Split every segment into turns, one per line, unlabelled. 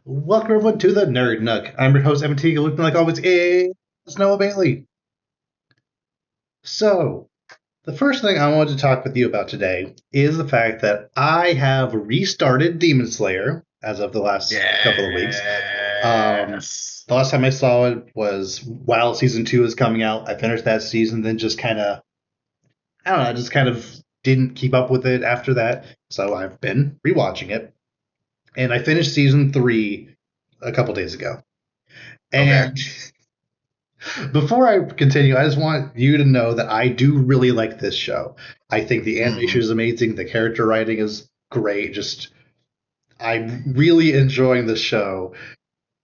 Welcome everyone to the Nerd Nook. I'm your host, MT, looking like always is Noah Bailey. So, the first thing I wanted to talk with you about today is the fact that I have restarted Demon Slayer as of the last couple of weeks.
Yes.
The last time I saw it was while season 2 is coming out. I finished that season, then just kind of, I don't know, just kind of didn't keep up with it after that. So I've been rewatching it. And I finished season 3 a couple days ago.
Okay.
And before I continue, I just want you to know that I do really like this show. I think the animation
hmm
is amazing. The character writing is great. Just, I'm really enjoying the show.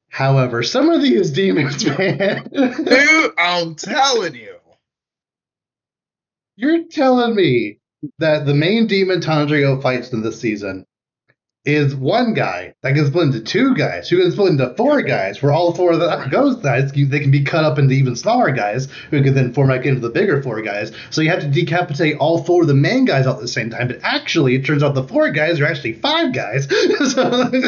However, some of these demons, man,
Dude, I'm telling you.
you're telling me that the main demon Tanjiro fights in this season is one guy that can split into two guys, who can split into four
Yep.
guys, where all four of
Correct.
those guys, they can be cut up into even smaller guys, who can then form back into the bigger four guys. So you have to decapitate all four of the main guys all at the same time, but actually, it turns out the four guys are actually five guys. so,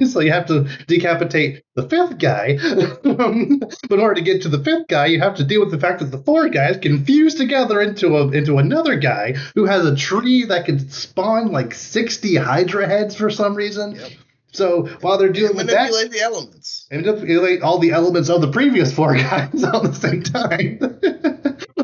so you have to decapitate the fifth guy. But in order to get to the fifth guy, you have to deal with the fact that the four guys can fuse together into another guy who has a tree that can spawn like 60 Hydra heads for some reason.
Yep.
So while they're
You
dealing
can
with that,
manipulate the elements.
and manipulate all the elements of the previous four guys all at the same time.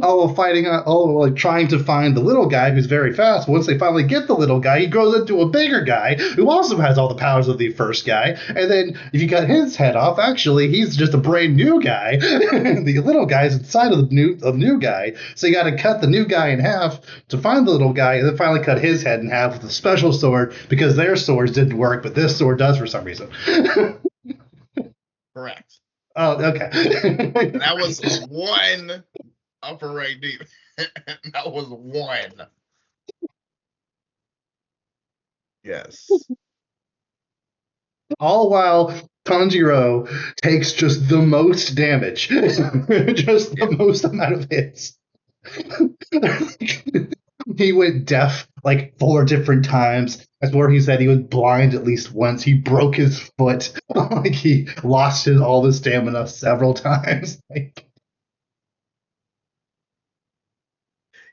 all while fighting, all like trying to find the little guy who's very fast. But once they finally get the little guy, he grows into a bigger guy who also has all the powers of the first guy. And then if you cut his head off, actually he's just a brand new guy. the little guy's inside of the new guy. So you got to cut the new guy in half to find the little guy, and then finally cut his head in half with a special sword because their swords didn't work, but this sword does for some reason.
Correct.
Oh, okay.
And that was one upper rank demon. That was one. Yes.
All while Tanjiro takes just the most damage, just the
Yep.
most amount of hits. He went deaf like 4 different times. That's where he said he was blind at least once. He broke his foot. like he lost all his stamina several times.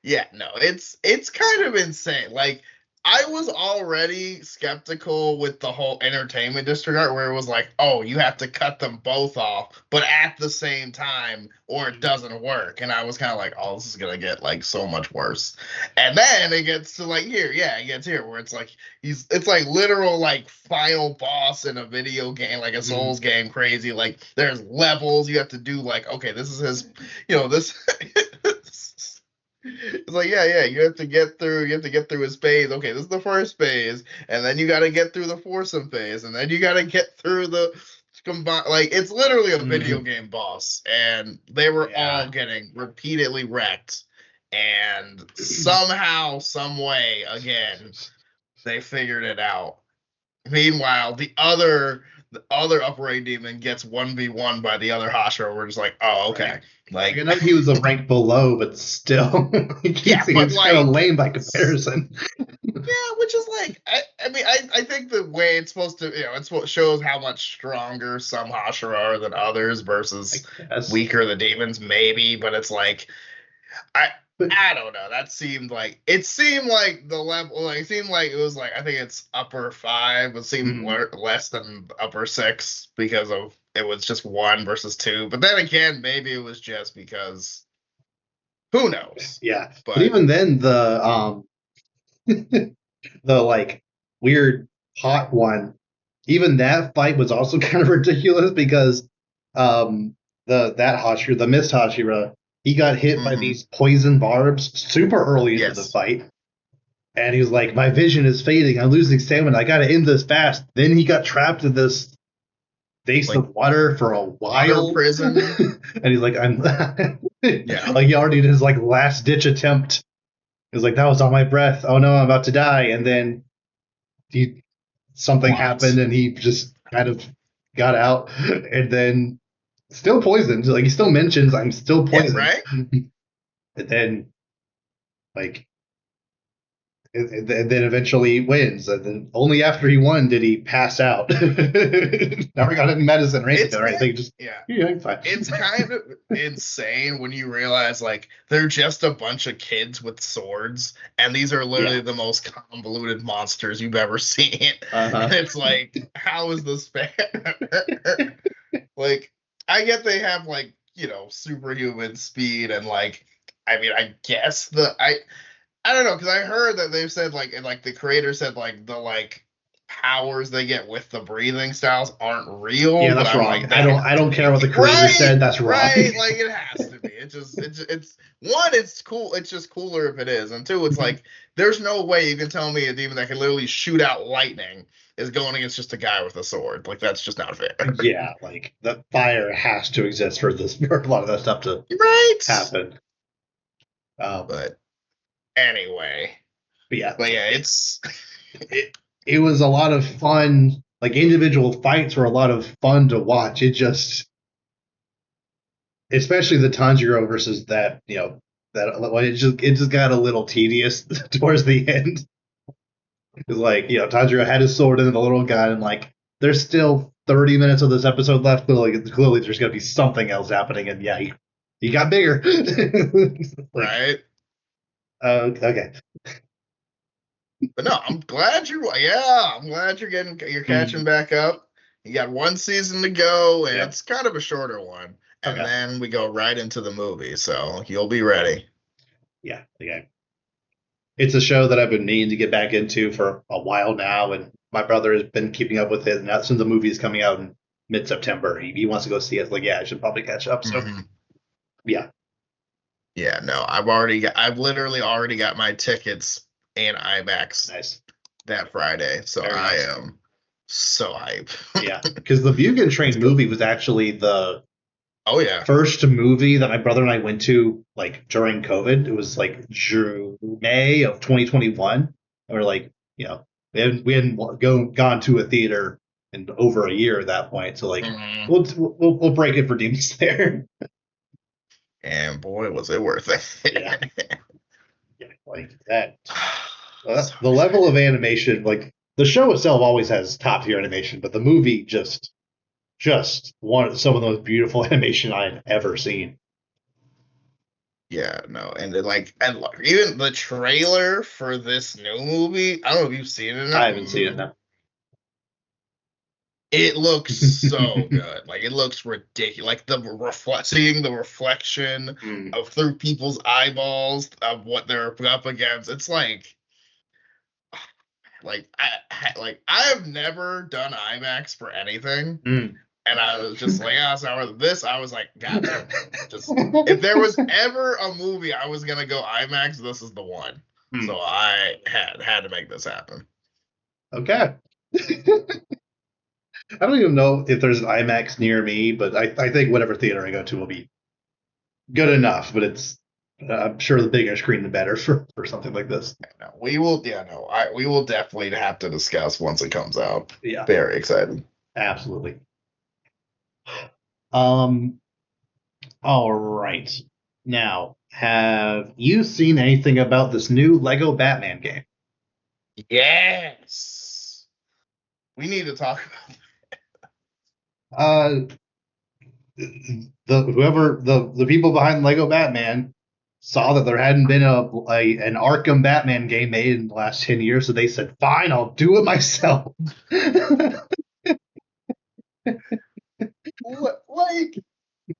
Yeah, no, it's kind of insane. Like I was already skeptical with the whole entertainment district art where it was like, oh, you have to cut them both off, but at the same time, or it doesn't work. And I was kind of like, oh, this is gonna get like so much worse. And then it gets to like here, yeah, it gets here where it's like it's like literal like final boss in a video game, like a Souls game, crazy. Like there's levels you have to do. Like okay, this is his, this. It's like, yeah, you have to get through his phase. Okay, this is the first phase, and then you got to get through the foursome phase, and then you got to get through the combine. Like, it's literally a video game boss, and they were
Yeah.
all getting repeatedly wrecked, and somehow, some way, again, they figured it out. Meanwhile, the other upgrade demon gets 1v1 by the other Hashira. We're just like, oh,
Right.
okay. Like,
I know he was a rank below, but still,
yeah, but
it's kind of
like,
lame by comparison.
yeah, which is like, I mean, I think the way it's supposed to, it's what shows how much stronger some Hashira are than others
I
versus
guess.
weaker the demons, maybe. But it's like, I,
But
I don't know. It seemed like the level, like, it seemed like it was like, I think it's upper five, but it seemed
mm,
less than upper six because of it was just one versus two. But then again, maybe it was just because who knows?
yeah, but
But
even then, the like weird hot one, even that fight was also kind of ridiculous because that Hashira, the Mist Hashira, he got hit by
mhm,
these poison barbs super early into the
yes,
fight. And he was like, my vision is fading. I'm losing stamina. I got to end this fast. Then he got trapped in this vase
like
of water for a
water
while.
prison.
and he's like, I'm
Yeah.
like, he already did his like last ditch attempt. He was like, that was on my breath. Oh no, I'm about to die. And then he something happened
What?
and he just kind of got out and then still poisoned. Like he still mentions I'm still
Yeah,
poisoned.
right?
and then like and then eventually wins. And then only after he won did he pass out. Never got any medicine or anything. Just
yeah.
fine.
It's kind of insane when you realize like they're just a bunch of kids with swords, and these are literally the most convoluted monsters you've ever seen. And it's like, how is this fair? Like, I get they have like, superhuman speed and like, I mean, I guess I don't know, because I heard that they've said like, and like the creator said like the like powers they get with the breathing styles aren't real.
Yeah,
but
that's
I'm
wrong.
like,
I don't care what the creator said. That's wrong.
Right, like it has to be. It's one, it's cool. It's just cooler if it is, and two, it's like there's no way you can tell me a demon that can literally shoot out lightning is going against just a guy with a sword. Like that's just not fair.
Yeah, like the fire has to exist for a lot of that stuff to happen.
But anyway,
but yeah, it was a lot of fun. Like individual fights were a lot of fun to watch. It just, especially the Tanjiro versus that, it just got a little tedious towards the end. Because like, Tanjiro had his sword and the little gun, and like there's still 30 minutes of this episode left. Clearly there's gonna be something else happening, and yeah, he got bigger. Like,
right.
Okay.
But no, I'm glad you're catching back up. You got one season to go, and it's kind of a shorter one. And then we go right into the movie, so you'll be ready.
Yeah. It's a show that I've been meaning to get back into for a while now, and my brother has been keeping up with it. And now since the movie is coming out in mid-September, he wants to go see it. Like, yeah, I should probably catch up. So, yeah.
Yeah, no, I've literally already got my tickets in IMAX that Friday, so I am so hyped.
Yeah, because the Mugen Train movie was actually the first movie that my brother and I went to like during COVID. It was like May of 2021, and we're like, we hadn't gone to a theater in over a year at that point. So like, we'll break it for Demon Slayer.
And boy, was it worth it.
Yeah, like that. The level of animation, like the show itself always has top tier animation, but the movie just some of the most beautiful animation I've ever seen.
Yeah, no, and then even the trailer for this new movie, I don't know if you've seen it.
I haven't seen it now.
It looks so good. Like it looks ridiculous. Like seeing the reflection of through people's eyeballs of what they're up against. It's like I have never done IMAX for anything, and I was just like, I was like, God, if there was ever a movie I was gonna go IMAX, this is the one. So I had to make this happen.
Okay. I don't even know if there's an IMAX near me, but I think whatever theater I go to will be good enough. But I'm sure the bigger screen the better for something like this.
We will definitely have to discuss once it comes out.
Yeah,
very excited.
Absolutely. All right. Now, have you seen anything about this new Lego Batman game?
Yes. We need to talk about that.
The people behind Lego Batman saw that there hadn't been an Arkham Batman game made in the last 10 years, so they said, fine, I'll do it myself.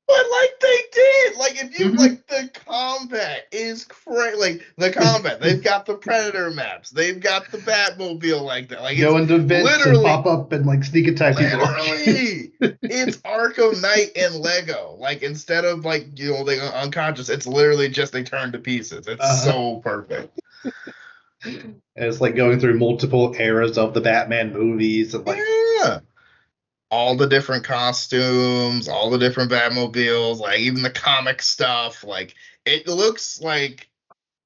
But they did. Like if you like the combat is crazy. Like the combat, they've got the Predator maps, they've got the Batmobile like that. Like
go into vents and pop up and like sneak attack people.
It's Arkham Knight and Lego. Like instead of they unconscious, it's literally just they turn to pieces. It's so perfect.
And it's like going through multiple eras of the Batman movies and
all the different costumes, all the different Batmobiles, like even the comic stuff. Like it looks like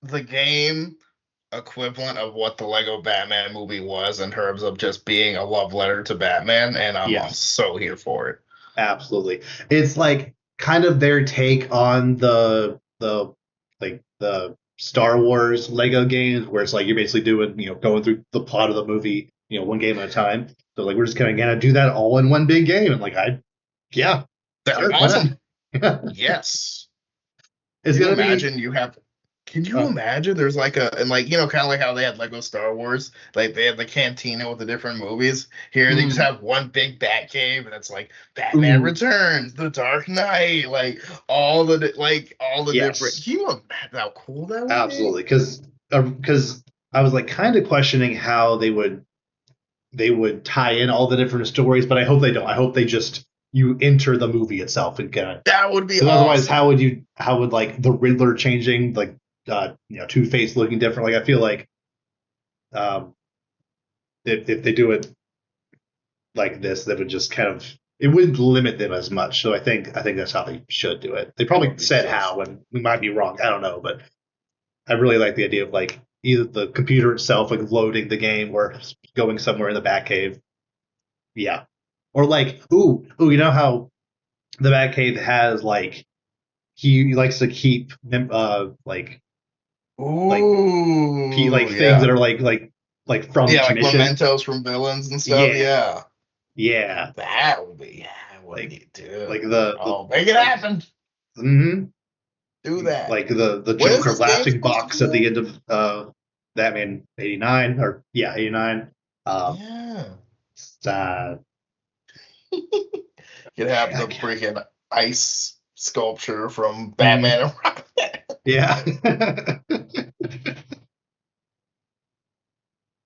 the game equivalent of what the Lego Batman movie was in terms of just being a love letter to Batman, and I'm so here for it.
Absolutely. It's like kind of their take on the Star Wars Lego games where it's like you're basically doing, going through the plot of the movie, one game at a time. So like we're just gonna do that all in one big game, and like yeah,
That'd
sure,
be
why not?
awesome. Yes.
It's
Can you
gonna be.
imagine you have can you
Uh,
imagine there's like and like kind of like how they had Lego Star Wars, like they had the cantina with the different movies. Here they just
mm,
have one big Bat Cave, and it's like Batman
ooh,
Returns, The Dark Knight, like all the different.
yes,
Can you imagine how cool that would be?
absolutely. Because I was like kind of questioning how they would tie in all the different stories, but I hope they don't. I hope they just you enter the movie itself and kind of.
That would be
Because otherwise,
awesome.
how would like the Riddler changing, like Two Face looking different? Like I feel like um, if they do it like this, that would just kind of it wouldn't limit them as much. So I think that's how they should do it. They
That
probably
would be
said
so.
how, and we might be wrong. I don't know, but I really like the idea of like either the computer itself like loading the game or going somewhere in the Batcave. Yeah, or like you know how the Batcave has like he likes to keep like
Ooh,
things that
yeah,
are like from
yeah,
each
like
mission.
mementos from villains and stuff.
Yeah,
Yeah,
yeah,
that would
like
be, dude.
like the
Oh, make it
like
happen.
mm-hmm,
Do that.
like the
When is
Joker
this game
laughing
supposed to
box
come
at the
out?
end of Batman '89 or yeah '89. Uh,
Yeah.
uh
You'd have the
heck,
freaking ice sculpture from
mhm,
Batman and Robin.
yeah.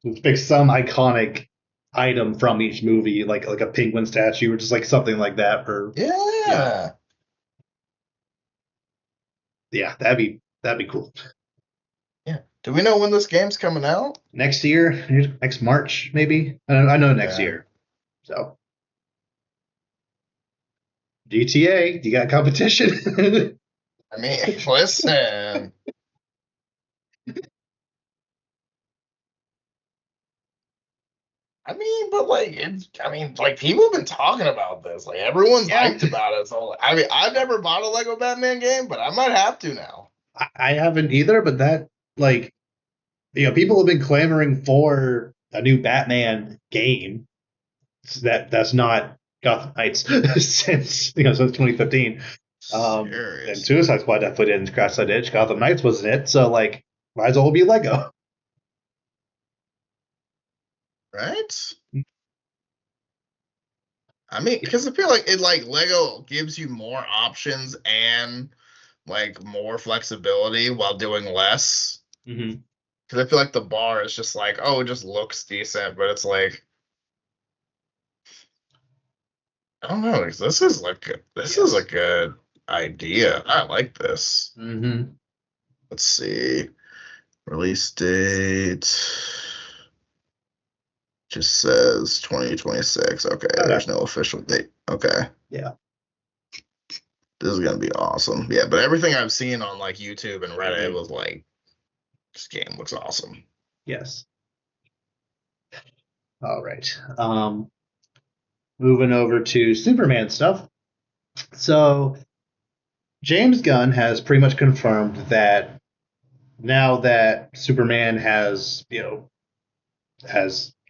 Let's pick some iconic item from each movie, like a penguin statue or just like something like that. For yeah,
Yeah.
yeah, that'd be cool.
Yeah. Do we know when this game's coming out?
Next year, next March, maybe. I know next
Okay.
year. So GTA, you got competition.
I mean, listen. I mean, but like like people have been talking about this. Like everyone's
Yeah,
hyped about it. So I mean, I've never bought a Lego Batman game, but I might have to now.
I haven't either, but that like people have been clamoring for a new Batman game that's not Gotham Knights since 2015. And
Seriously.
Suicide Squad definitely didn't scratch that itch. Gotham Knights wasn't it, so like might as well be Lego.
Right? I mean, because I feel like it like Lego gives you more options and like more flexibility while doing less.
Mm-hmm.
Because I feel like the bar is just like, oh, it just looks decent, but it's like, I don't know. This is a
Yes.
good idea. I like this.
Mm-hmm.
Let's see. Release date just says 2026. Okay,
Okay.
there's no official date. Okay.
Yeah.
This is gonna be awesome. Yeah, but everything I've seen on like YouTube and Reddit
Mm-hmm.
was like, this game looks awesome.
Yes. All right. Moving over to Superman stuff. So James Gunn has pretty much confirmed that now that Superman has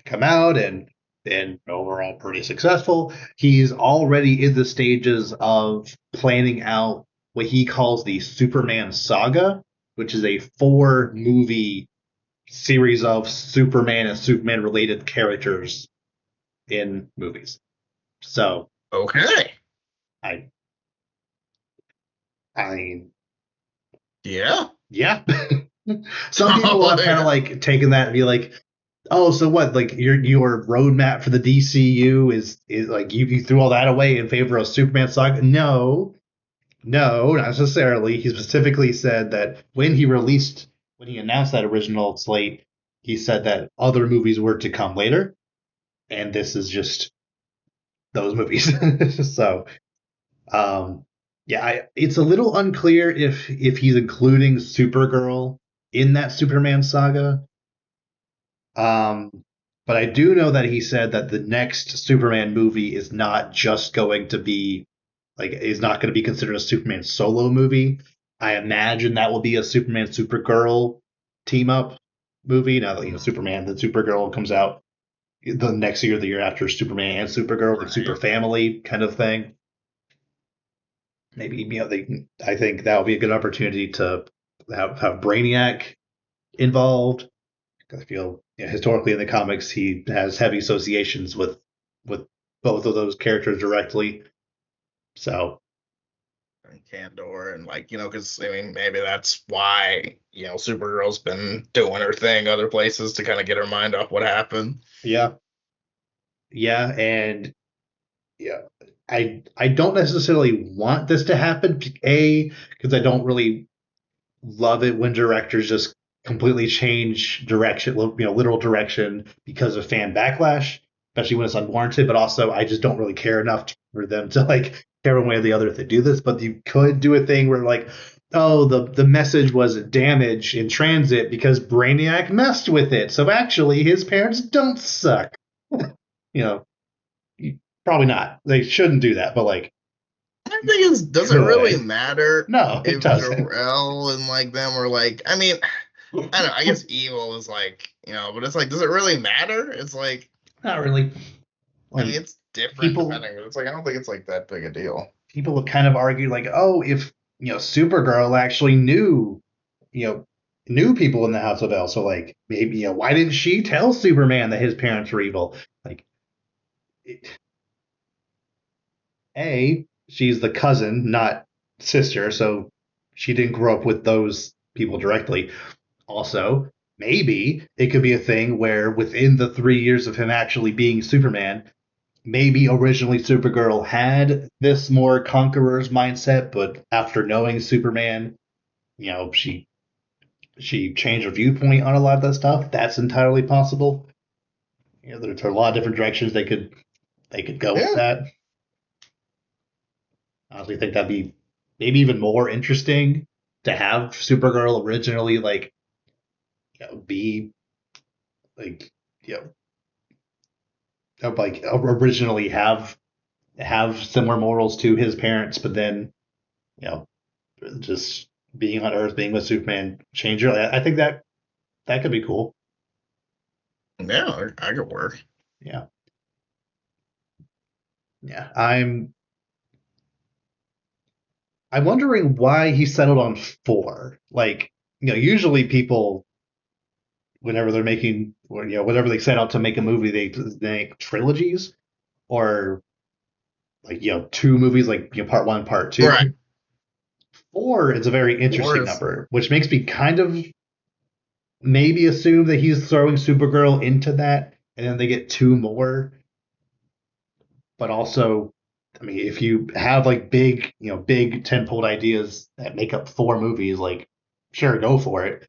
come out and been overall pretty successful, he's already in the stages of planning out what he calls the Superman saga, which is a 4 movie series of Superman and Superman related characters in movies. So
Okay.
I I mean
Yeah.
yeah. Some people
Oh
have kind of
yeah.
like taken that and be like, oh, so what? Like your roadmap for the DCU is like you threw all that away in favor of Superman saga? No, no, not necessarily. He specifically said that when he announced that original slate, he said that other movies were to come later, and this is just those movies. So, um, yeah, it's a little unclear if he's including Supergirl in that Superman saga. Um, but I do know that he said that the next Superman movie is not just going to be is not going to be considered a Superman solo movie. I imagine that will be a Superman Supergirl team up movie. Now that Superman and Supergirl comes out the next year, the year after Superman and Supergirl, like Super
Right.
Family kind of thing. Maybe I think that would be a good opportunity to have Brainiac involved. I feel historically in the comics he has heavy associations with both of those characters directly. So
And Candor, and like, because I mean, maybe that's why Supergirl's been doing her thing other places to kind of get her mind off what happened.
yeah, yeah, and yeah, I don't necessarily want this to happen. A, because I don't really love it when directors just completely change direction, literal direction because of fan backlash, especially when it's unwarranted. But also, I just don't really care enough for them to like care one way or the other if they do this. But you could do a thing where like, oh, the message was damaged in transit because Brainiac messed with it. So actually, his parents don't suck. you know, probably not. They shouldn't do that. But like,
I think does it really
could.
matter
No, it
if
doesn't.
Jor-El and like them are like, I mean, I don't know, I guess evil is like, but it's like, does it really matter? It's like,
Not really.
I mean,
Like
it's different
people
depending, but it's like, I don't think it's like that big a deal.
people have kind of argued like, oh, if Supergirl actually you know knew people in the House of L, so like maybe why didn't she tell Superman that his parents were evil? Like, a she's the cousin, not sister, so she didn't grow up with those people directly. Also, maybe it could be a thing where within the 3 years of him actually being Superman, maybe originally Supergirl had this more conqueror's mindset, but after knowing Superman, she changed her viewpoint on a lot of that stuff. That's entirely possible. There's a lot of different directions they could go with
Yeah.
that. I honestly think that'd be maybe even more interesting to have Supergirl originally be like you originally have similar morals to his parents, but then you know just being on Earth, being with Superman, change your. I think that could be cool.
Yeah, I could work.
Yeah, yeah. I'm wondering why he settled on four. Like, usually people, whenever they're making, or whenever they set out to make a movie, they make trilogies or like two movies, like part one, part two.
Right.
Four is a very
Or
interesting
is
number, which makes me kind of maybe assume that he's throwing Supergirl into that, and then they get two more. But also, I mean, if you have like big tentpole ideas that make up four movies, like sure, go for it.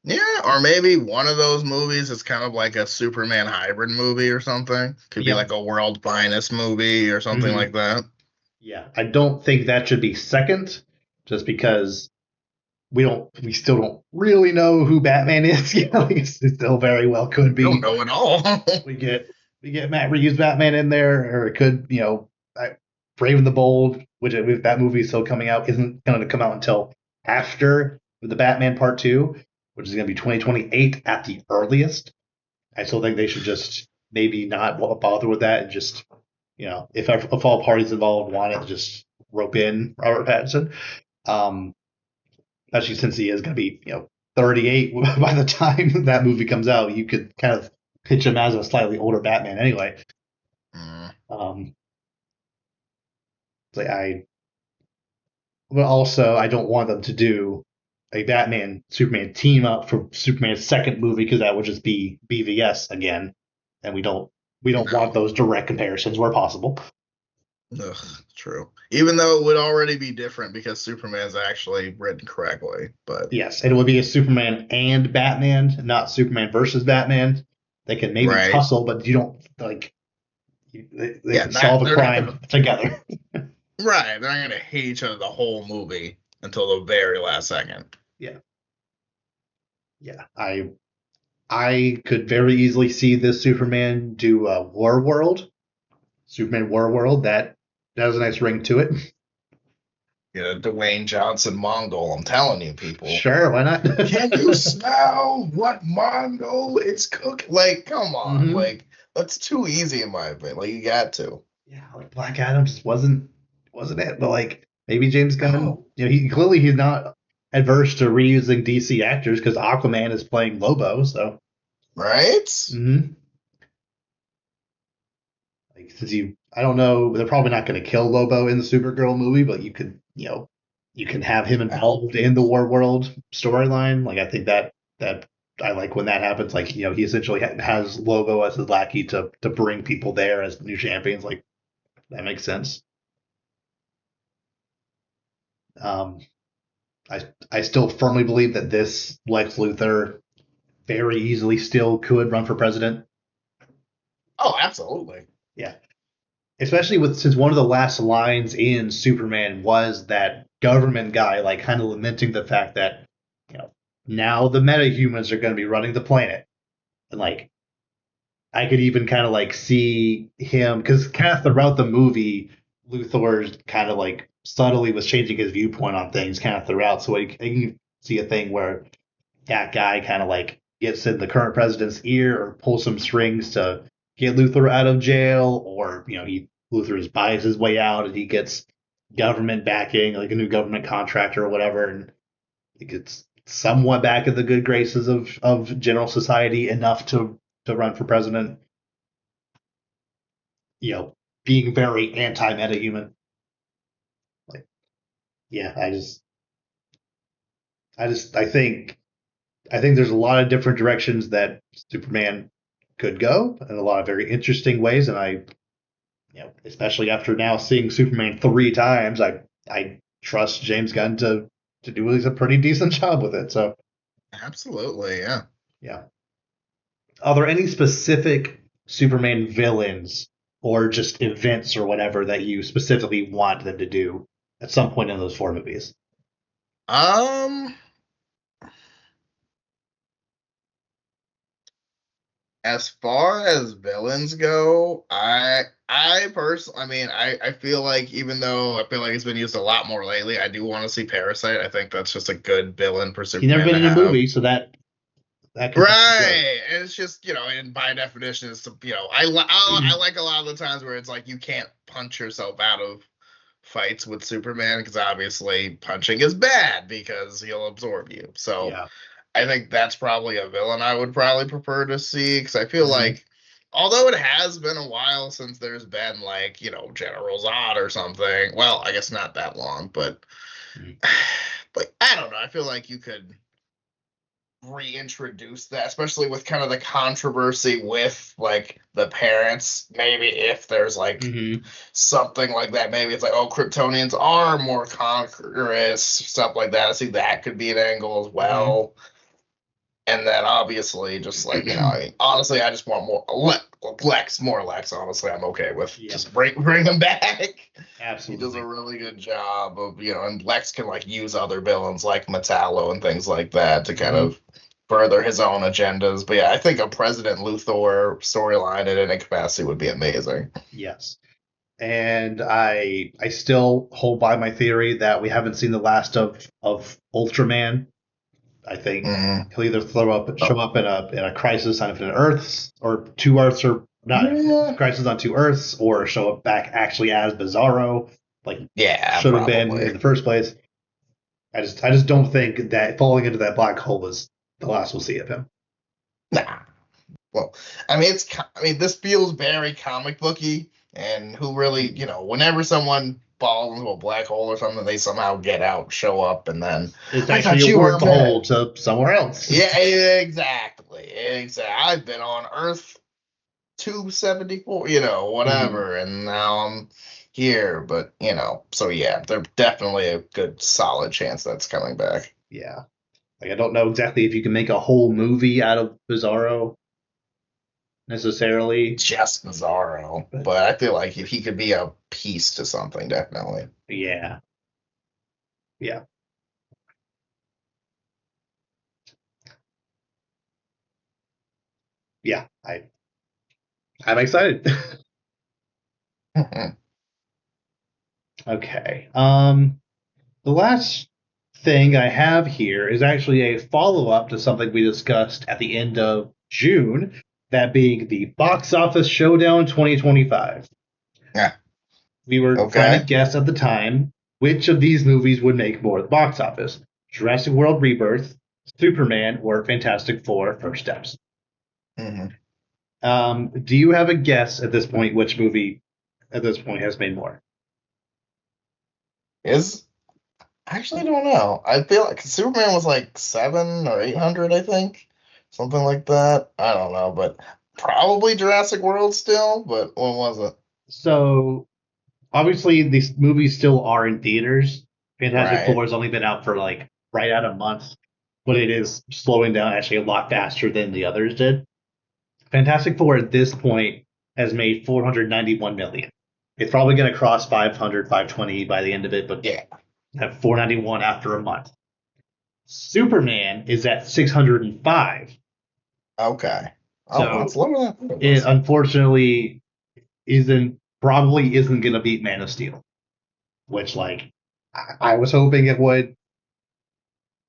Yeah, or maybe one of those movies is kind of like a Superman hybrid movie or something. Could be
Yep.
like a World Finest movie or something
hmm
like that.
Yeah, I don't think that should be second, just because we still don't really know who Batman is. It still very well could
I don't
be
know at all.
we get we get Matt Reeves Batman in there, or it could Brave and the Bold, which if that movie is still coming out, isn't going to come out until after the Batman Part Two, which is going to be 2028 at the earliest. I still think they should just maybe not bother with that and just if all parties involved want it, just rope in Robert Pattinson. Um, Especially since he is going to be 38 by the time that movie comes out, you could kind of pitch him as a slightly older Batman anyway.
Mm.
Um, like but also I don't want them to do a Batman Superman team up for Superman's second movie because that would just be BVS again, and we don't want
No.
those direct comparisons where possible.
Ugh, true. Even though it would already be different because Superman's actually written correctly, but
Yes, and it would be a Superman and Batman, not Superman versus Batman. They can maybe
right.
tussle, but you don't like they
Yeah,
can solve a
they're not gonna
crime together.
right. They're not gonna hate each other the whole movie until the very last second.
Yeah, yeah. I could very easily see this Superman do a War World, Superman War World. That has a nice ring to it.
Get a Dwayne Johnson Mongol. I'm telling you, people.
Sure, why not?
Can you smell what Mongol is cooking? Like, come on.
Hmm.
Like, that's too easy in my opinion. Like, you got to.
Yeah, like Black Adam just wasn't it. But like maybe James Gunn,
No.
he's not adverse to reusing DC actors because Aquaman is playing Lobo. So
Right?
hmm like since I don't know, they're probably not going to kill Lobo in the Supergirl movie, but you can have him
I hope.
involved in the War World storyline. Like I think that I like when that happens. Like he essentially has Lobo as his lackey to bring people there as new champions. Like that makes sense. Um, I still firmly believe that this Lex Luthor very easily still could run for president.
Oh, absolutely.
Yeah, especially with since one of the last lines in Superman was that government guy like kind of lamenting the fact that you know now the metahumans are going to be running the planet, and like I could even kind of like see him because kind of throughout the movie, Luthor kind of like subtly was changing his viewpoint on things kind of throughout. So I can see a thing where that guy kind of like gets in the current president's ear or pulls some strings to get Luthor out of jail, or Luthor just buys his way out and he gets government backing, like a new government contractor or whatever, and he gets somewhat back in the good graces of general society enough to run for president. You know, being very anti metahuman. Like, yeah, I think there's a lot of different directions that Superman could go, and a lot of very interesting ways. And especially after now seeing Superman 3 times, I trust James Gunn to do at least a pretty decent job with it. So
Absolutely, yeah.
yeah, are there any specific Superman villains or just events or whatever that you specifically want them to do at some point in those 4 movies?
Um, as far as villains go, I personally, I mean, I feel like even though I feel like it's been used a lot more lately, I do want to see Parasite. I think that's just a good villain for
He's never
Superman
been
to
in a
have.
movie, so that could definitely work.
Right, and it's just and by definition, it's I like a lot of the times where it's like you can't punch yourself out of fights with Superman because obviously punching is bad because he'll absorb you. So
Yeah.
I think that's probably a villain I would probably prefer to see because I feel
Hmm.
like although it has been a while since there's been like General Zod or something. Well, I guess not that long, but I don't know. I feel like you could reintroduce that, especially with kind of the controversy with like the parents. Maybe if there's like
Hmm.
something like that, maybe it's like, oh, Kryptonians are more conquerors, stuff like that. I see that could be an angle as
Hmm.
well. And then obviously, just like I mean, honestly, I just want more Lex, more Lex. Honestly, I'm okay with
Yep.
just bring him back. He does a
Absolutely.
really good job of and Lex can like use other villains like Metallo and things like that to kind
Hmm.
of further his own agendas. But yeah, I think a President Luthor storyline in any capacity would be amazing.
Yes. And I still hold by my theory that we haven't seen the last of Ultraman. I think
Mm.
he'll either
Oh,
show up in a crisis on Infinite Earths, or 2 Earths, or not
yeah,
crisis on 2 Earths, or show up back actually as Bizarro, like
yeah,
should have been
probably.
in the first place. I just don't think that falling into that black hole was the last we'll see of him.
Nah. Well, I mean, I mean, this feels very comic booky, and who really, whenever someone falls into a black hole or something, they somehow get out, show up, and then
It's
I
actually
thought
a
you were
wormhole
dead.
to somewhere else.
Yeah, exactly, exactly. I've been on Earth 274,
Mhm.
whatever, and now I'm here. But so yeah, there's definitely a good solid chance that's coming back.
Yeah. Like I don't know exactly if you can make a whole movie out of Bizarro necessarily,
Just Bizarro,
but
but I feel like if he could be a piece to something, definitely.
yeah, yeah, yeah. I'm excited. Okay. The last thing I have here is actually a follow up to something we discussed at the end of June, that being the Box Office Showdown 2025.
Yeah.
We were trying to
Okay.
guess at the time which of these movies would make more at the box office: Jurassic World Rebirth, Superman, or Fantastic Four First Steps.
Hmm.
Do you have a guess at this point which movie at this point has made more?
Is I actually don't know. I feel like Superman was like 700 or 800, I think, something like that. I don't know, but probably Jurassic World still. But what was it?
So obviously these movies still are in theaters. Fantastic
Right.
Four has only been out for like right at a month, but it is slowing down actually a lot faster than the others did. Fantastic Four at this point has made 491 million. It's probably going to cross 500, 520 by the end of it, but
Yeah.
at 491 after a month. Superman is at 605.
Okay. Oh,
So
that's lower than it
it
was.
unfortunately isn't going to beat Man of Steel, which like I was hoping it would,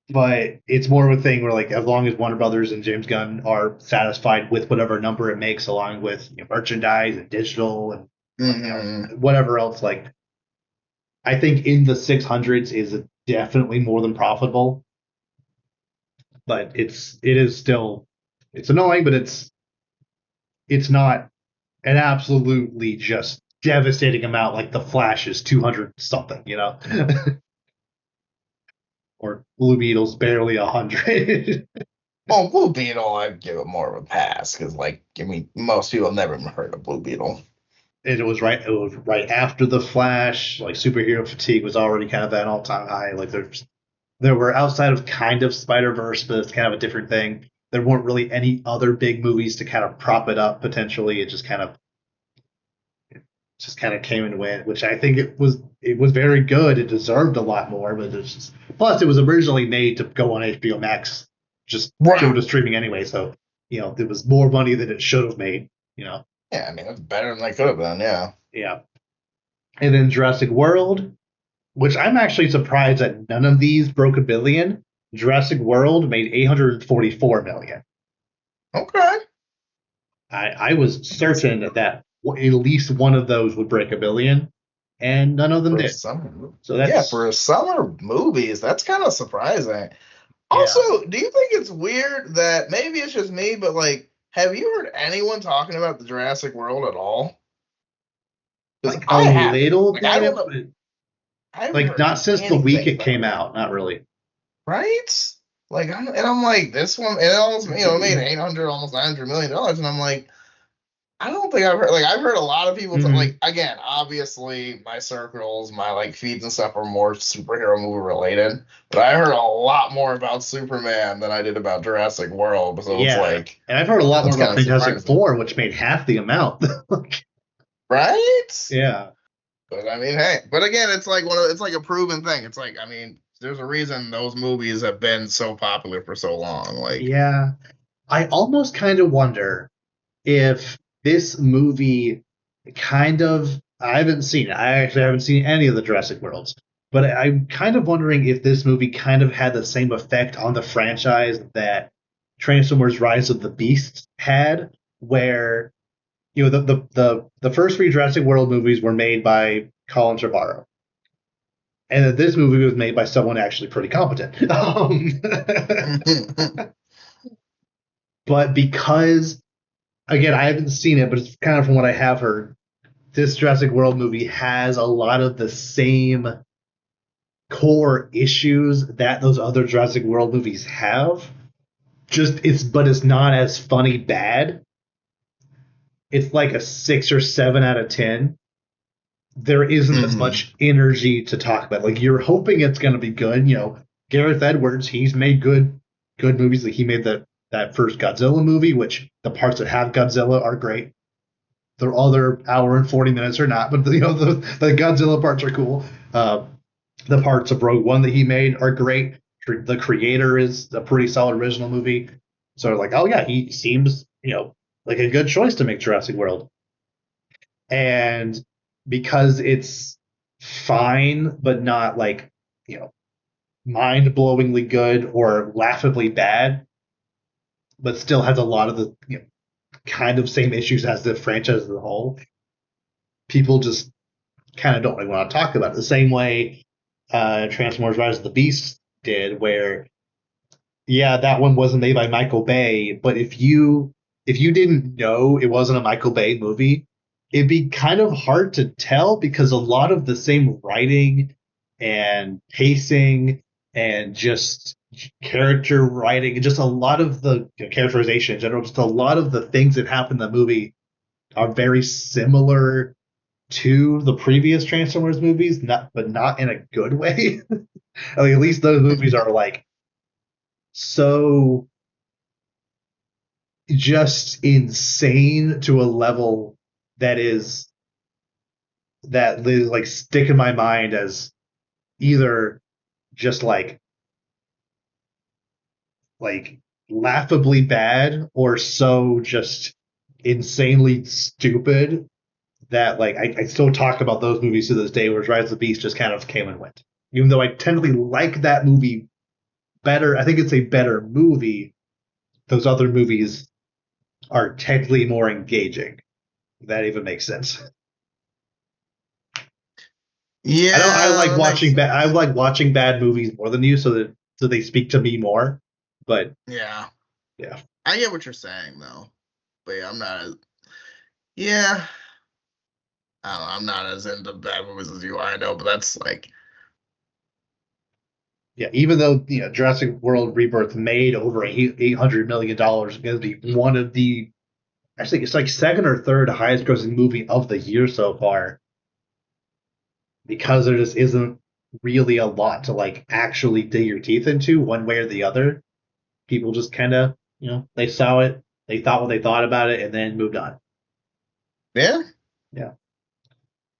but it's more of a thing where like as long as Warner Brothers and James Gunn are satisfied with whatever number it makes, along with merchandise and digital and
Hmm.
whatever else, like I think in the 600s is definitely more than profitable, but it is still it's annoying, but it's not an absolutely just devastating amount like the Flash is 200 something, or Blue Beetle's barely 100.
Well, Blue Beetle, I'd give it more of a pass because, like, I mean, most people have never even heard of Blue Beetle.
It was right after the Flash. Like superhero fatigue was already kind of at an all time high. Like there were outside of kind of Spider Verse, but it's kind of a different thing. There weren't really any other big movies to kind of prop it up potentially. It just kind of came and went, which I think it was very good. It deserved a lot more, but plus it was originally made to go on HBO Max, just go
Right.
to streaming anyway. So there was more money than it should have made.
Yeah, I mean, that's better than they could have done. Yeah.
Yeah. And then Jurassic World, which I'm actually surprised that none of these broke a billion. Jurassic World made 844 million.
Okay.
I was certain that at least one of those would break a billion, and none of them
For
did.
summer,
So
yeah,
that's
for summer movies, that's kind of surprising.
yeah.
Also, do you think it's weird that maybe it's just me, but like, have you heard anyone talking about the Jurassic World at all? Because
Like a
I haven't.
little
Like, I don't
bit,
know.
but
I haven't
like
heard
not since the week
anything
it
about
came
it.
out. Not really.
Right? Like, I'm like, this one, and it almost, it made 800, almost $900 million, and I'm like, I don't think I've heard, like, I've heard a lot of people,
Hmm.
like, again, obviously, my circles, my, like, feeds and stuff are more superhero movie related, but I heard a lot more about Superman than I did about Jurassic World, so it's
Yeah,
like,
and I've heard a lot more
that's kind
about
of
Fantastic
surprising.
Four, which made half the amount.
Right?
Yeah,
But I mean, hey, but again, it's like it's like a proven thing. It's like, I mean, there's a reason those movies have been so popular for so long. Like,
yeah. I almost kind of wonder if this movie I haven't seen it. I actually haven't seen any of the Jurassic Worlds. But I'm kind of wondering if this movie kind of had the same effect on the franchise that Transformers Rise of the Beasts had, where the first three Jurassic World movies were made by Colin Trevorrow. And that this movie was made by someone actually pretty competent. But because again, I haven't seen it, but it's kind of from what I have heard. This Jurassic World movie has a lot of the same core issues that those other Jurassic World movies have. But it's not as funny bad. It's like a 6 or 7 out of 10. There isn't as
mhm.
much energy to talk about. Like you're hoping it's going to be good. Gareth Edwards, he's made good movies. Like he made that first Godzilla movie, which the parts that have Godzilla are great. The other hour and 40 minutes are not, but the Godzilla parts are cool. The parts of Rogue One that he made are great. The Creator is a pretty solid original movie. So like, oh yeah, he seems like a good choice to make Jurassic World. And because it's fine, but not like mind-blowingly good or laughably bad, but still has a lot of the kind of same issues as the franchise as a whole. People just kind of don't really want to talk about it the same way Transformers: Rise of the Beast did, where that one wasn't made by Michael Bay, but if you didn't know it wasn't a Michael Bay movie, it'd be kind of hard to tell because a lot of the same writing and pacing and just character writing and just a lot of the characterization in general, just a lot of the things that happen in the movie are very similar to the previous Transformers movies, but not in a good way. I mean, at least those movies are like so just insane to a level that is like stick in my mind as either just like laughably bad or so just insanely stupid that like I still talk about those movies to this day, whereas Rise of the Beast just kind of came and went. Even though I technically like that movie better, I think it's a better movie. Those other movies are technically more engaging. If that even makes sense. I don't. I
Yeah,
like
that makes
watching bad. I
sense.
like watching bad movies more than you, so they speak to me more. But
Yeah,
yeah,
I get what you're saying though, but yeah, I'm not as yeah. I don't know, I'm not as into bad movies as you are. I know, but that's like
yeah. Even though Jurassic World Rebirth made over $800 million, going to be one of the I think it's like second or third highest grossing movie of the year so far because there just isn't really a lot to like actually dig your teeth into one way or the other. People just kind of, they saw it, they thought what they thought about it, and then moved on.
yeah.
Yeah.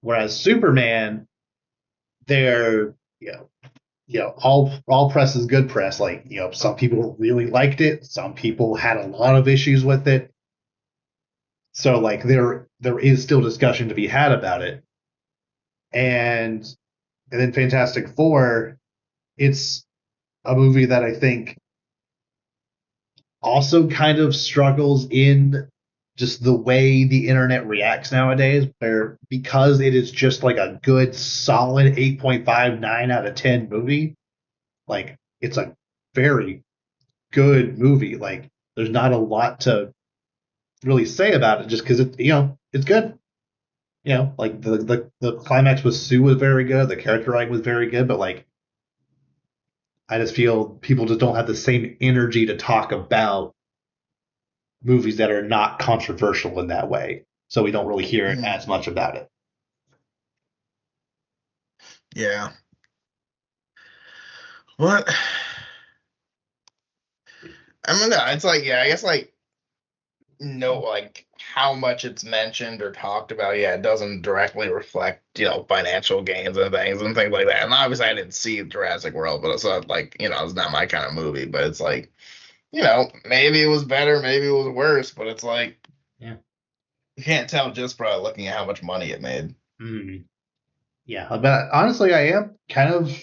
Whereas Superman, they're, all press is good press. Like, some people really liked it, some people had a lot of issues with it. So like there is still discussion to be had about it. And then Fantastic Four, it's a movie that I think also kind of struggles in just the way the internet reacts nowadays, where because it is just like a good solid 8.59 out of 10 movie, like it's a very good movie. Like there's not a lot to really say about it just because it's good. Like the climax with Sue was very good, the character writing was very good, but like I just feel people just don't have the same energy to talk about movies that are not controversial in that way. So we don't really hear it
Mhm.
as much about it.
Yeah. What? I mean, no, it's like, yeah, I guess like no, like how much it's mentioned or talked about. Yeah, it doesn't directly reflect, financial gains and things like that. And obviously, I didn't see Jurassic World, but it's not like, it's not my kind of movie. But it's like, maybe it was better, maybe it was worse, but it's like
Yeah.
you can't tell just by looking at how much money it made.
Mm. Yeah. But honestly, I am kind of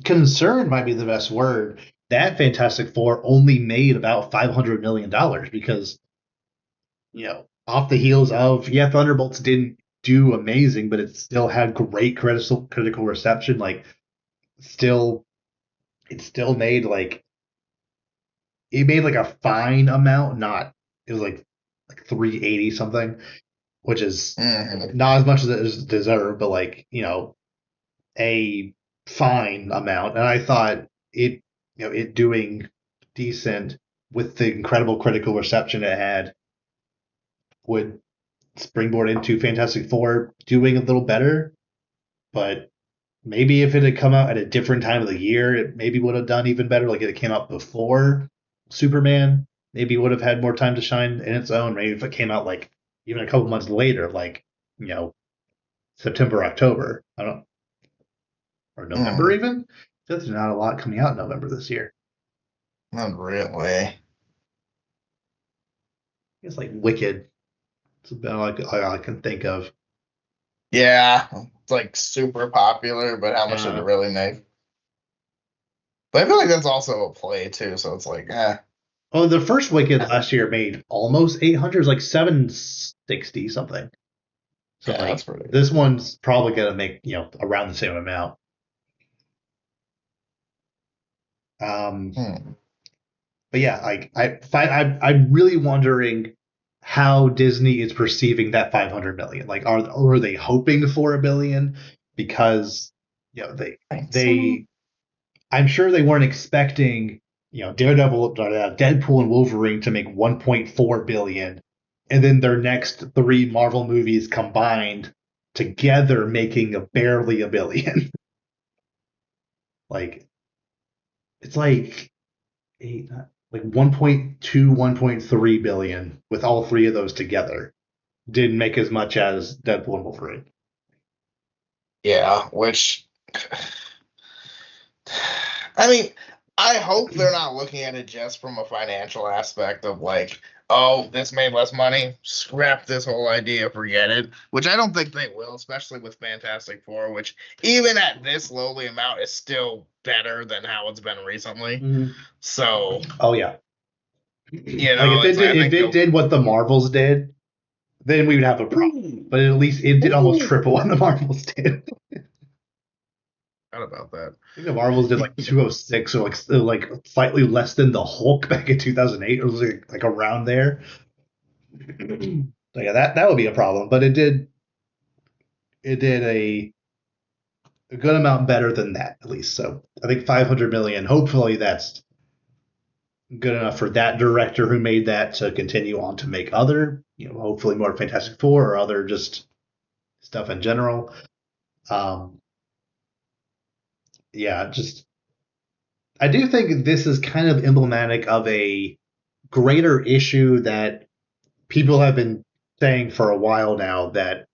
concerned, might be the best word, that Fantastic Four only made about $500 million because, off the heels of, Thunderbolts didn't do amazing, but it still had great critical reception. Like, still, it still made like, it made like a fine amount, not, it was like 380 something, which is
Hmm.
not as much as it is deserved, but like, a fine amount. And I thought it doing decent with the incredible critical reception it had would springboard into Fantastic Four doing a little better. But maybe if it had come out at a different time of the year, it maybe would have done even better. Like if it came out before Superman, maybe would have had more time to shine in its own. Maybe if it came out like even a couple months later, like you know September, October. I don't or November
Mm,
even. There's not a lot coming out in November this year.
not really.
It's like Wicked. It's about all I can think of.
Yeah, it's like super popular, but how much did it
Uh,
really make? But I feel like that's also a play too, so it's like,
oh, the first Wicked last year made almost 800, like 760 something. So
yeah, that's
like
pretty.
this one's probably gonna make around the same amount. Um,
Hmm.
but yeah, like I'm really wondering how Disney is perceiving that 500 million. Like, are they hoping for a billion? Because
I think so.
they I'm sure they weren't expecting Daredevil, Deadpool, and Wolverine to make 1.4 billion, and then their next three Marvel movies combined together making barely a billion. Like it's like eight, like 1.2, 1.3 billion with all three of those together. Didn't make as much as Deadpool and Wolverine.
Yeah, which I mean, I hope they're not looking at it just from a financial aspect of like, oh, this made less money, scrap this whole idea, forget it. Which I don't think they will, especially with Fantastic Four, which even at this lowly amount is still better than how it's been recently.
Mm-hmm.
So,
Oh yeah, like if
it's
it
like
did
I
if
think
it
they'll.
did what the Marvels did, then we would have a problem.
Ooh,
But at least it did almost
ooh,
triple what the Marvels did.
Forgot about that.
I think the Marvels did like 206 or like slightly less than the Hulk back in 2008. It was like around there. So yeah, that would be a problem. But it did a good amount better than that at least. So I think 500 million. Hopefully that's good enough for that director who made that to continue on to make other, hopefully more Fantastic Four or other just stuff in general. Um, yeah, just I do think this is kind of emblematic of a greater issue that people have been saying for a while now, that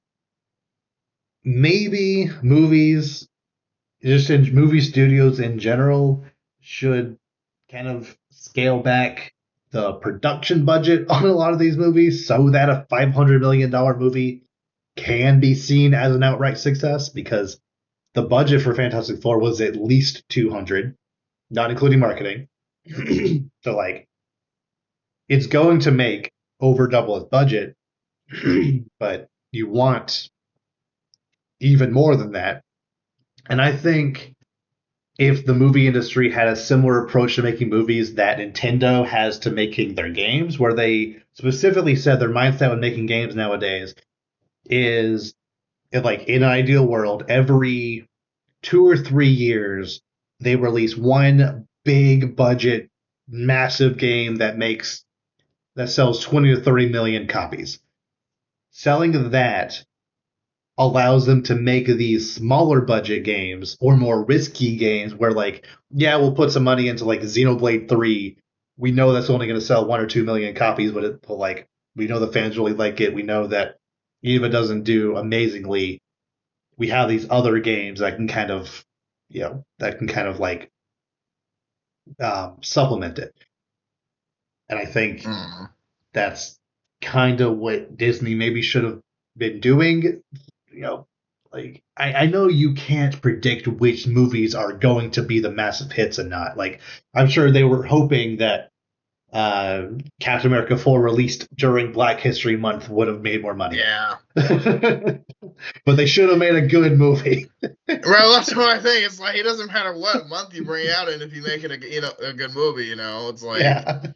maybe movies, just in movie studios in general, should kind of scale back the production budget on a lot of these movies so that a $500 million movie can be seen as an outright success, because the budget for Fantastic Four was at least 200, not including marketing. So like it's going to make over double its budget, but you want even more than that. And I think if the movie industry had a similar approach to making movies that Nintendo has to making their games, where they specifically said their mindset when making games nowadays is, like, in an ideal world, every 2 or 3 years they release one big budget massive game that sells 20 to 30 million copies. Selling that allows them to make these smaller budget games or more risky games where, like, yeah, we'll put some money into like Xenoblade 3. We know that's only going to sell 1 or 2 million copies, but like we know the fans really like it. We know that even if it doesn't do amazingly, we have these other games that can kind of, like supplement it. And I think
Mm.
that's kind of what Disney maybe should have been doing. you know, like I know you can't predict which movies are going to be the massive hits and not. Like I'm sure they were hoping that Captain America 4 released during Black History Month would have made more money.
Yeah.
But they should have made a good movie.
Well, that's what I think. It's like it doesn't matter what month you bring out it if you make it a good movie. It's like
Yeah.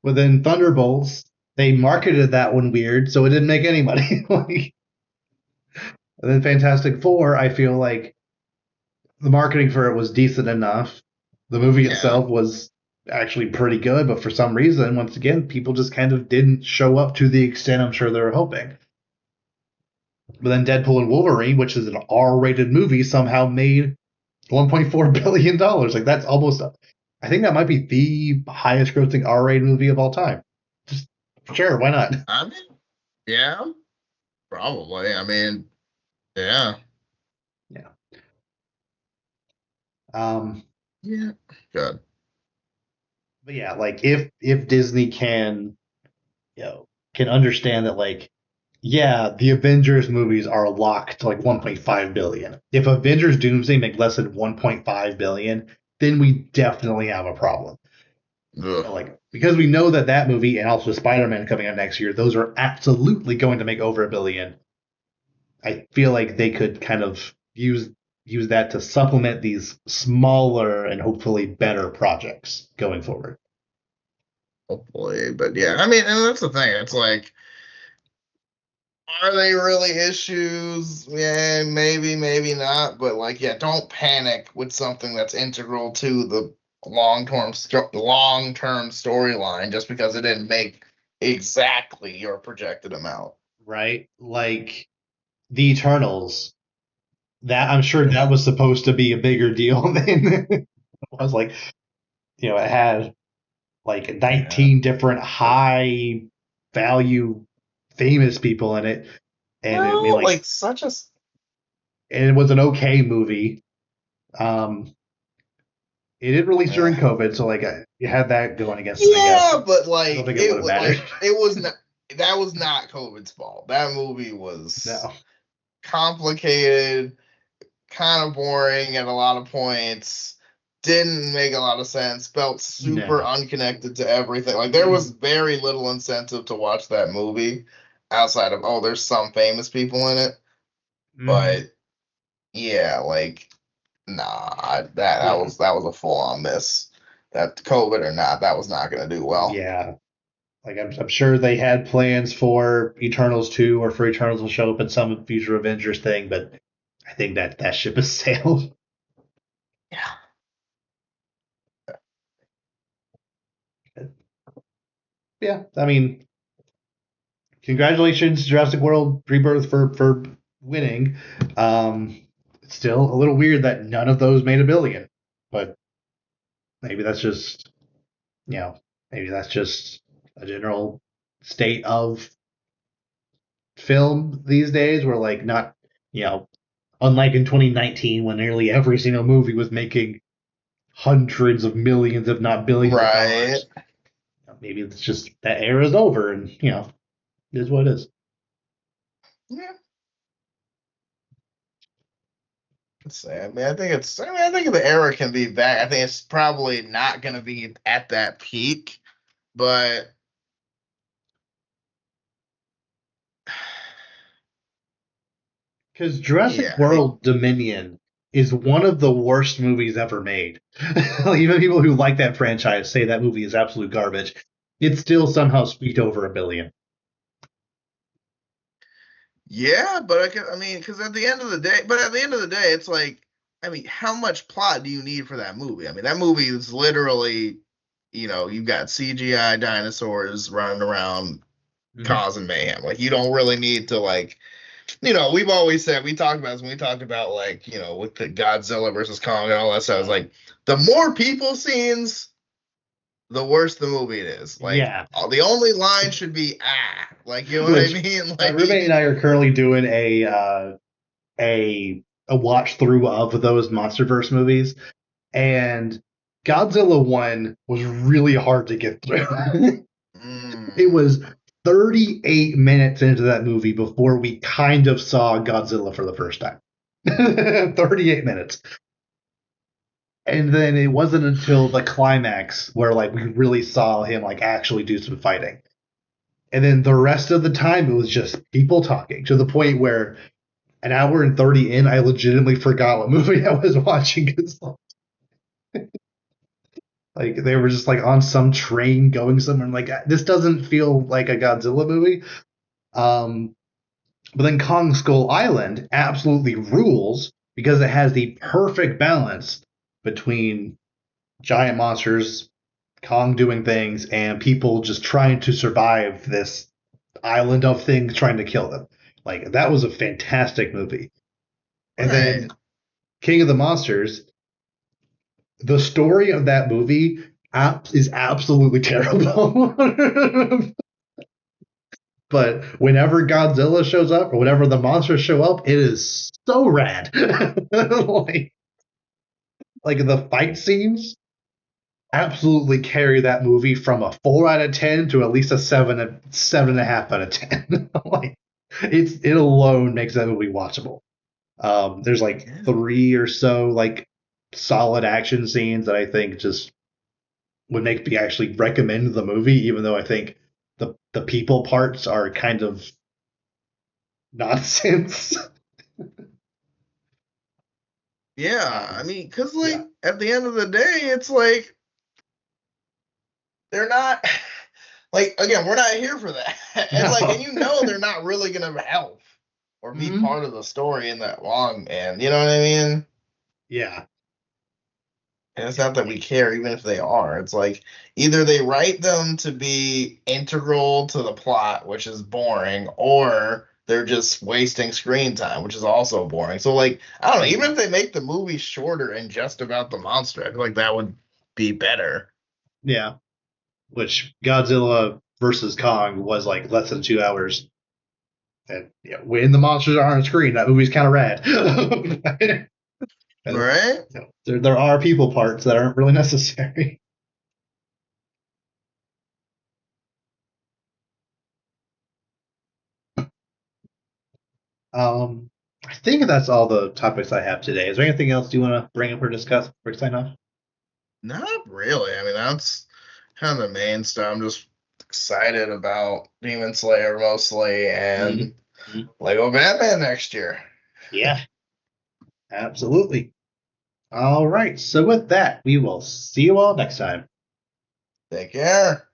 But then Thunderbolts, they marketed that one weird, so it didn't make any money. And then Fantastic Four, I feel like the marketing for it was decent enough. The movie
yeah.
itself was actually pretty good, but for some reason, once again, people just kind of didn't show up to the extent I'm sure they were hoping. But then Deadpool and Wolverine, which is an R-rated movie, somehow made $1.4 billion. Like that's almost, I think that might be the highest grossing R-rated movie of all time. Just sure, why not?
I mean, yeah, probably. I mean, yeah,
Yeah. Um,
yeah, good.
but yeah, like if Disney can, can understand that, like, Yeah, the Avengers movies are locked to like 1.5 billion. If Avengers Doomsday make less than 1.5 billion, then we definitely have a problem.
Ugh.
Like because we know that that movie and also Spider-Man coming out next year, those are absolutely going to make over a billion. I feel like they could kind of use that to supplement these smaller and hopefully better projects going forward.
Hopefully, but yeah, I mean, and that's the thing. It's like, are they really issues? Yeah, maybe, maybe not. But like, yeah, don't panic with something that's integral to the long term storyline just because it didn't make exactly your projected amount.
Right? Like the Eternals. That I'm sure that was supposed to be a bigger deal than it was. Like, it had like
Yeah.
19 different high value famous people in it, and it made
No,
like
like such a
and it was an okay movie. Um, it did release during
yeah.
COVID, so like you had that going against it, I guess.
Yeah,
But
but
I don't
like
think it would have mattered.
it was not that was not COVID's fault. That movie was
No.
complicated, kind of boring at a lot of points, didn't make a lot of sense, felt super
No.
unconnected to everything. Like there was very little incentive to watch that movie outside of, oh, there's some famous people in it.
Hmm.
But yeah, like nah,
Yeah.
that was a full on miss. That COVID or not, that was not gonna do well.
Yeah. Like I'm sure they had plans for Eternals 2 or for Eternals to show up in some future Avengers thing, but I think that ship has sailed.
Yeah.
Yeah, I mean, congratulations, Jurassic World Rebirth for winning. It's still a little weird that none of those made a billion, but maybe that's just you know maybe that's just a general state of film these days, where like not you know unlike in 2019 when nearly every single movie was making hundreds of millions, if not billions of
Right.
dollars. Maybe it's just that era is over, and it is what it is.
Yeah. Let's say. I mean, I think the era can be back. I think it's probably not going to be at that peak, but
Because Jurassic
yeah, I mean,
World Dominion is one of the worst movies ever made. Even people who like that franchise say that movie is absolute garbage. It still somehow squeaked over a billion.
yeah, but I mean, because at the end of the day, it's like, I mean, how much plot do you need for that movie? I mean, that movie is literally, you've got CGI dinosaurs running around
Hmm.
causing mayhem. Like, you don't really need to like we've always said we talked about this when we talked about like with the Godzilla versus Kong and all that stuff. It's like the more people scenes, the worse the movie it is. Like
Yeah,
the only line should be like you know what I
which
mean?
my
Like
roommate and I are currently doing a watch through of those MonsterVerse movies, and Godzilla one was really hard to get through. It
mm,
was 38 minutes into that movie before we kind of saw Godzilla for the first time. 38 minutes. And then it wasn't until the climax where like we really saw him like actually do some fighting. And then the rest of the time it was just people talking to the point where an hour and 30 in I legitimately forgot what movie I was watching because like they were just like on some train going somewhere. I'm like this doesn't feel like a Godzilla movie. Um, But then Kong Skull Island absolutely rules because it has the perfect balance between giant monsters, Kong doing things, and people just trying to survive this island of things trying to kill them. Like that was a fantastic movie. And
right.
then King of the Monsters, the story of that movie is absolutely terrible. But whenever Godzilla shows up or whenever the monsters show up, it is so rad. like the fight scenes absolutely carry that movie from a 4 out of 10 to at least a 7 and a half out of 10. like it alone makes that movie watchable. There's like
Yeah.
3 or so like solid action scenes that I think just would make me actually recommend the movie, even though I think the people parts are kind of nonsense.
Yeah, I mean, because
Yeah.
like at the end of the day, it's like they're not like again, we're not here for that. And like, and
No.
you know they're not really gonna help or be
Mhm.
part of the story in that long, man. You know what I mean?
Yeah.
And it's not that we care, even if they are. It's like either they write them to be integral to the plot, which is boring, or they're just wasting screen time, which is also boring. So, like, I don't know, even
Mhm.
if they make the movie shorter and just about the monster, I feel like that would be better.
Yeah. Which Godzilla versus Kong was like less than 2 hours. And yeah, when the monsters are on screen, that movie's kind of rad.
Right?
There are people parts that aren't really necessary. Um, I think that's all the topics I have today. Is there anything else you want to bring up or discuss before we sign off?
Not really. I mean, that's kind of the main stuff. I'm just excited about Demon Slayer mostly and
Mhm.
Lego Batman next year.
Yeah, absolutely. All right. So with that, we will see you all next time.
Take care.